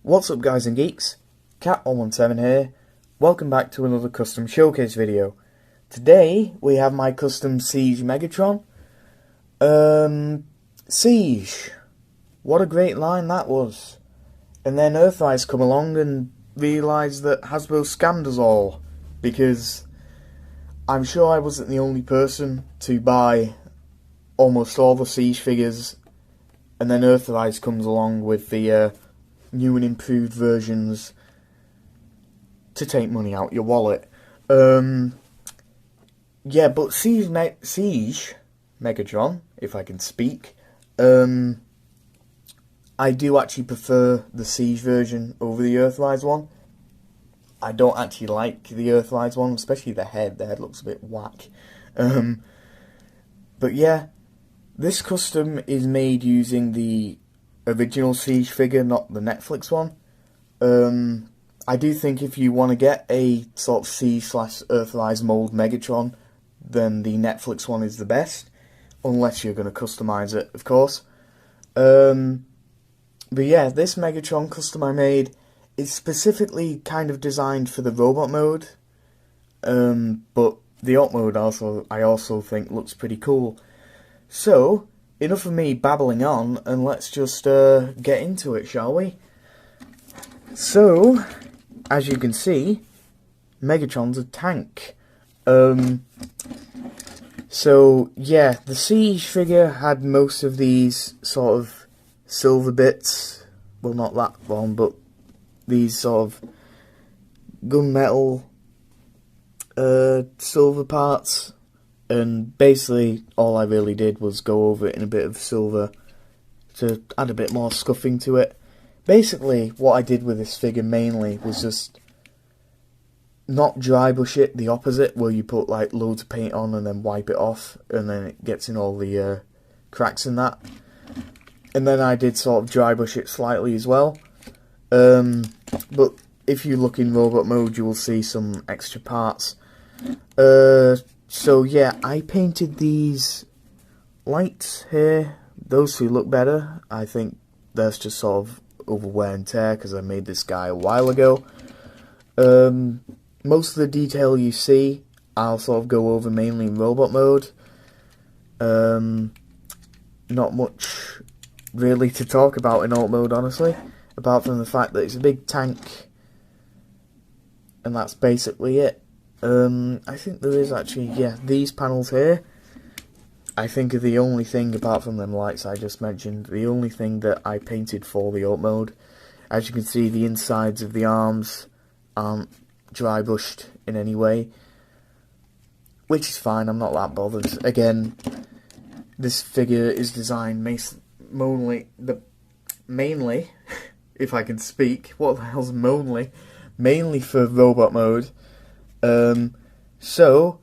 What's up guys and geeks, Cat117 here, welcome back to another custom showcase video. Today we have my custom Siege Megatron. Siege, what a great line that was. And then Earthrise come along and realised that Hasbro scammed us all, because I'm sure I wasn't the only person to buy almost all the Siege figures, and then Earthrise comes along with the new and improved versions to take money out your wallet. Yeah, but Siege Megatron, if I can speak, I do actually prefer the Siege version over the Earthrise one. I don't actually like the Earthrise one, especially the head. The head looks a bit whack. But yeah, this custom is made using the original Siege figure, not the Netflix one. I do think if you want to get a sort of Siege/Earthrise mold Megatron, then the Netflix one is the best, unless you're going to customize it, of course. But yeah, this Megatron custom I made is specifically kind of designed for the robot mode, but the alt mode I also think looks pretty cool. So, enough of me babbling on, and let's just get into it, shall we? So, as you can see, Megatron's a tank. So, yeah, the Siege figure had most of these sort of silver bits. Well, not that one, but these sort of gunmetal silver parts. And basically, all I really did was go over it in a bit of silver to add a bit more scuffing to it. Basically, what I did with this figure mainly was just not dry brush it, the opposite, where you put like loads of paint on and then wipe it off, and then it gets in all the cracks in that. And then I did sort of dry brush it slightly as well. But if you look in robot mode, you will see some extra parts. So yeah, I painted these lights here. Those two look better. I think that's just sort of over wear and tear because I made this guy a while ago. Most of the detail you see, I'll sort of go over mainly in robot mode. Not much really to talk about in alt mode, honestly, apart from the fact that it's a big tank, and that's basically it. I think there is actually, yeah, these panels here, I think are the only thing, apart from them lights I just mentioned, the only thing that I painted for the alt mode. As you can see, the insides of the arms aren't dry brushed in any way, which is fine, I'm not that bothered. Again, this figure is designed mainly, if I can speak, what the hell's mainly for robot mode. So,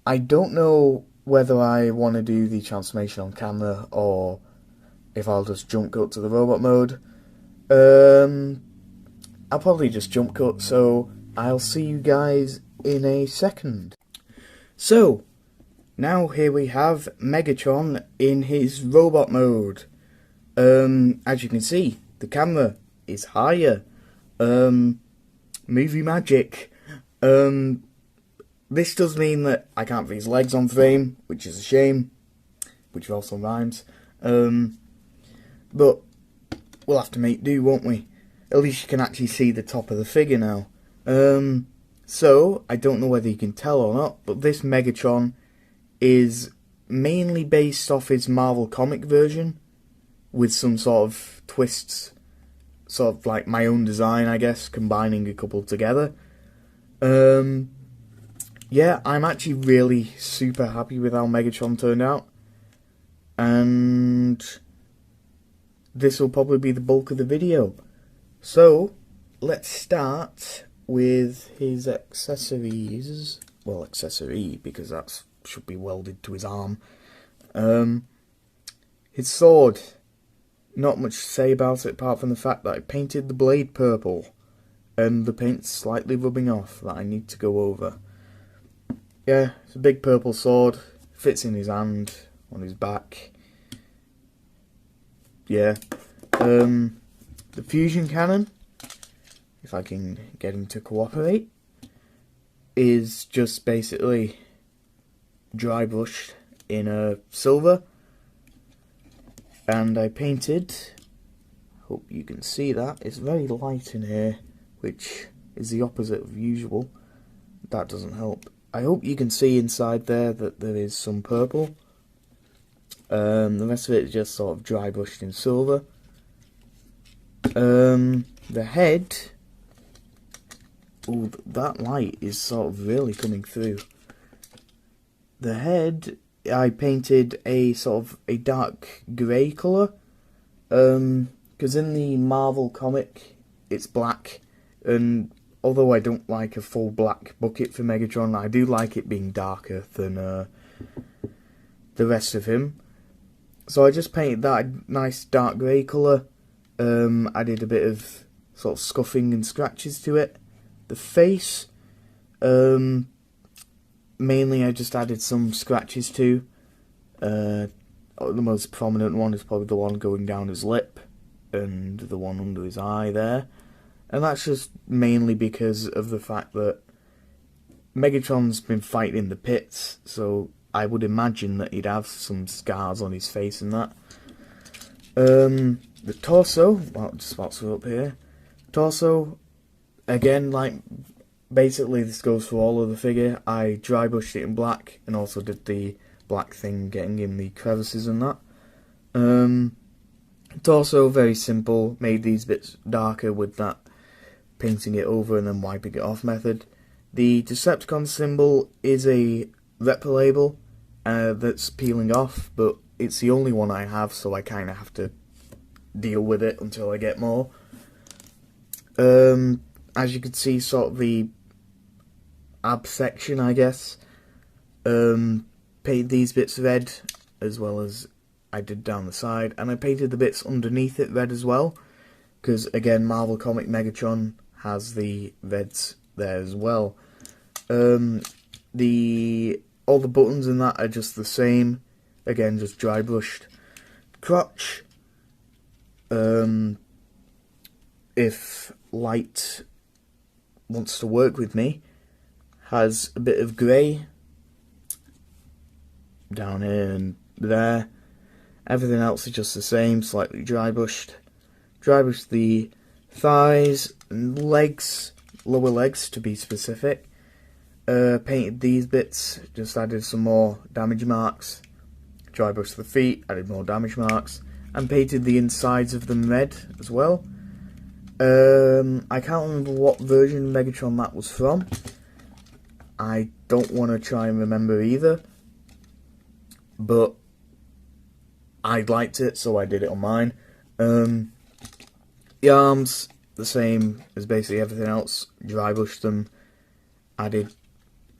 I don't know whether I want to do the transformation on camera, or if I'll just jump cut to the robot mode. I'll probably just jump cut, so I'll see you guys in a second. So, now here we have Megatron in his robot mode. As you can see, the camera is higher. Movie magic. This does mean that I can't fit his legs on frame, which is a shame, which also rhymes. But we'll have to make do, won't we? At least you can actually see the top of the figure now. So, I don't know whether you can tell or not, but this Megatron is mainly based off his Marvel comic version, with some sort of twists, sort of like my own design, I guess, combining a couple together. Yeah, I'm actually really super happy with how Megatron turned out, and this will probably be the bulk of the video. So, let's start with his accessories. Well, accessory, because that should be welded to his arm. His sword. Not much to say about it apart from the fact that I painted the blade purple, and the paint's slightly rubbing off that I need to go over. Yeah, it's a big purple sword, fits in his hand, on his back. Yeah. The fusion cannon if I can get him to cooperate, is just basically dry brushed in a silver, and I painted, hope you can see that, it's very light in here, which is the opposite of usual. That doesn't help. I hope you can see inside there that there is some purple. The rest of it is just sort of dry brushed in silver. The head, oh, that light is sort of really coming through. The head, I painted a sort of a dark grey colour, because in the Marvel comic it's black, and although I don't like a full black bucket for Megatron, I do like it being darker than the rest of him. So I just painted that nice dark grey colour. I did a bit of sort of scuffing and scratches to it. The face, mainly I just added some scratches to. The most prominent one is probably the one going down his lip and the one under his eye there. And that's just mainly because of the fact that Megatron's been fighting in the pits, so I would imagine that he'd have some scars on his face and that. The torso, well, just spots are up here. Torso, again, like, basically this goes for all of the figure. I dry brushed it in black and also did the black thing getting in the crevices and that. Torso, very simple, made these bits darker with that painting it over and then wiping it off method. The Decepticon symbol is a rep label that's peeling off, but it's the only one I have, so I kind of have to deal with it until I get more. As you can see, sort of the ab section, I guess, painted these bits red, as well as I did down the side, and I painted the bits underneath it red as well, because again, Marvel Comic Megatron has the reds there as well. All the buttons in that are just the same, again, just dry brushed. Crotch, if light wants to work with me, has a bit of grey down here and there. Everything else is just the same, slightly dry brushed. Dry brushed the thighs and legs, lower legs to be specific. Painted these bits, just added some more damage marks. Dry brushed the feet, added more damage marks, and painted the insides of them red as well. I can't remember what version of Megatron that was from. I don't want to try and remember either, but I liked it, so I did it on mine. The arms, the same as basically everything else. Dry brushed them,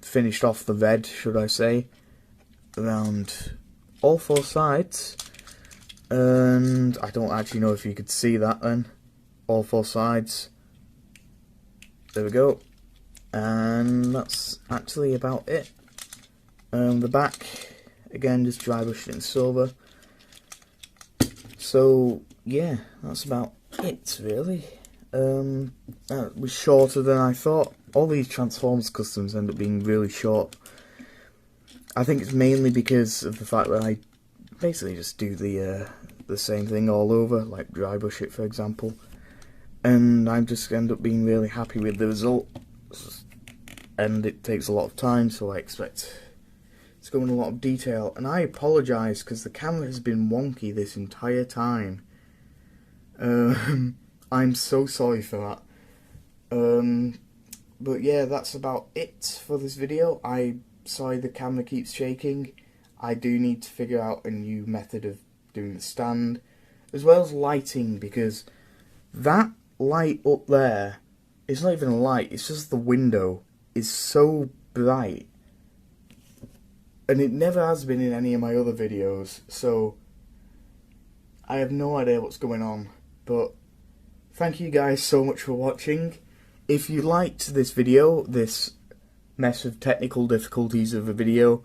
finished off the red, should I say, around all four sides. And I don't actually know if you could see that then. All four sides. There we go. And that's actually about it. The back, again, just dry brushed it in silver. So yeah, that's about it really. That was shorter than I thought. All these Transformers customs end up being really short. I think it's mainly because of the fact that I basically just do the same thing all over, like dry brush it for example, and I just end up being really happy with the result. And it takes a lot of time, so I expect to go in a lot of detail. And I apologise because the camera has been wonky this entire time. I'm so sorry for that. But yeah, that's about it for this video. I'm sorry the camera keeps shaking. I do need to figure out a new method of doing the stand, as well as lighting, because that light up there, it's not even a light, it's just the window, is so bright. And it never has been in any of my other videos, so I have no idea what's going on. But thank you guys so much for watching. If you liked this video, this mess of technical difficulties of a video,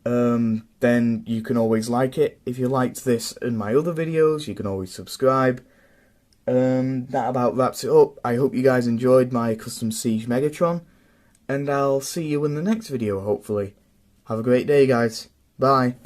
then you can always like it. If you liked this and my other videos, you can always subscribe. That about wraps it up. I hope you guys enjoyed my custom Siege Megatron, and I'll see you in the next video, hopefully. Have a great day, guys. Bye.